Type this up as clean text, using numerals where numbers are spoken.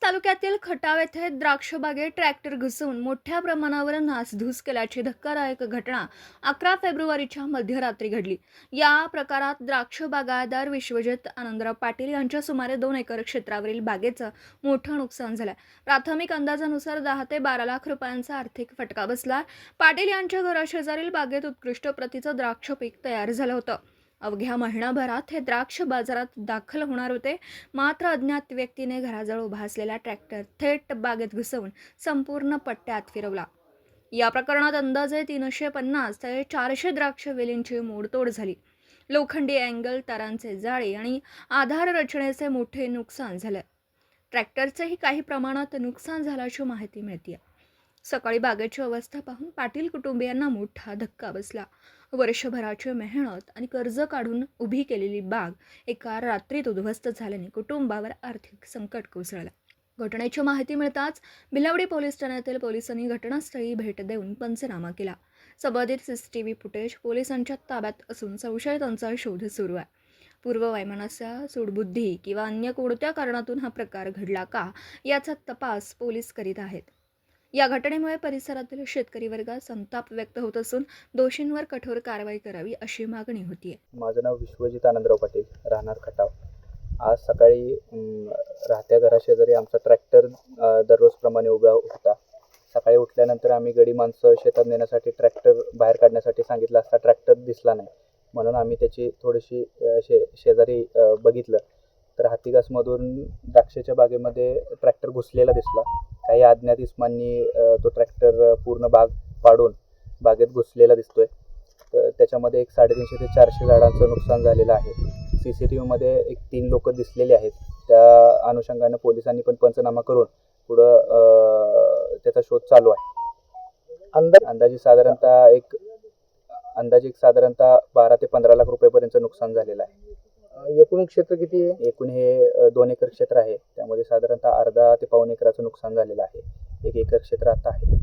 तालुक्यातील खटाव येथे द्राक्ष बागेत ट्रॅक्टर घुसवून मोठ्या प्रमाणावर नासधूस केल्याची धक्कादायक घटना 11 फेब्रुवारीच्या मध्यरात्री घडली। या प्रकारात द्राक्ष बागायतदार विश्वजित आनंदराव पाटील यांच्या सुमारे 2 एकर क्षेत्रावरील बागेचं मोठं नुकसान झालं। प्राथमिक अंदाजानुसार 10 ते 12 लाख रुपयांचा आर्थिक फटका बसला। पाटील यांच्या घराशेजारील बागेत उत्कृष्ट प्रतीचं द्राक्ष पीक तयार झालं होतं। अवघ्या महिनाभरात हे द्राक्ष बाजारात दाखल होणार होते, मात्र अज्ञात व्यक्तीने घराजवळ उभा असलेला ट्रॅक्टर थेट बागेत घुसवून संपूर्ण पट्ट्यात फिरवला। या प्रकरणात अंदाजे 350 ते 400 द्राक्ष वेलींची मोडतोड झाली। लोखंडी अँगल, तारांचे जाळे आणि आधार रचनेचे मोठे नुकसान झाले। ट्रॅक्टरचेही काही प्रमाणात नुकसान झाल्याची माहिती मिळते। सकाळी बागेची अवस्था पाहून पाटील कुटुंबियांना मोठा धक्का बसला। वर्षभराची मेहनत आणि कर्ज काढून उभी केलेली बाग एका रात्रीत उद्ध्वस्त झाल्याने कुटुंबावर आर्थिक संकट कोसळलं। घटनेची माहिती मिळताच भिलवडी पोलीस ठाण्यातील पोलिसांनी घटनास्थळी भेट देऊन पंचनामा केला। संबंधित सीसीटीव्ही फुटेज पोलिसांच्या ताब्यात असून संशयितांचा शोध सुरू आहे। पूर्ववैमनस्य, सूडबुद्धी किंवा अन्य कोणत्या कारणातून हा प्रकार घडला का याचा तपास पोलीस करीत आहेत। या घटनेमुळे परिसरातील शेतकरी वर्गात संताप व्यक्त होत असून दोषींवर कठोर कारवाई करावी अशी मागणी होतीये। माझं नाव विश्वजित आनंदराव पाटील, राहणार खटाव। आज सकाळी राहत्या घराशेजारी आमचा ट्रॅक्टर दररोजप्रमाणे उभा होता। सकाळी उठल्यानंतर आम्ही गडी माणसं शेतात नेण्यासाठी ट्रॅक्टर बाहेर काढण्यासाठी सांगितलं असता ट्रॅक्टर दिसला नाही, म्हणून आम्ही त्याची थोडीशी शेजारी बघितलं तर हातीघासमधून द्राक्षाच्या बागेमध्ये ट्रॅक्टर घुसलेला दिसला। काही अज्ञात इस्मांनी तो ट्रॅक्टर पूर्ण बाग पाडून बागेत घुसलेला दिसतोय। तर त्याच्यामध्ये एक 350 ते 400 झाडांचं नुकसान झालेलं आहे। CCTVमध्ये एक 3 लोक दिसलेले आहेत। त्या अनुषंगाने पोलिसांनी पण पंचनामा करून पुढं त्याचा शोध चालू आहे। अंदाजे साधारणतः 12 ते 15 लाख रुपयेपर्यंत नुकसान झालेलं आहे। एकूण क्षेत्र किती आहे? एकूण हे 2 एकर क्षेत्र आहे, त्यामध्ये साधारणतः अर्धा ते पाऊण एकराचं नुकसान झालेलं आहे। 1 एकर क्षेत्र आता आहे।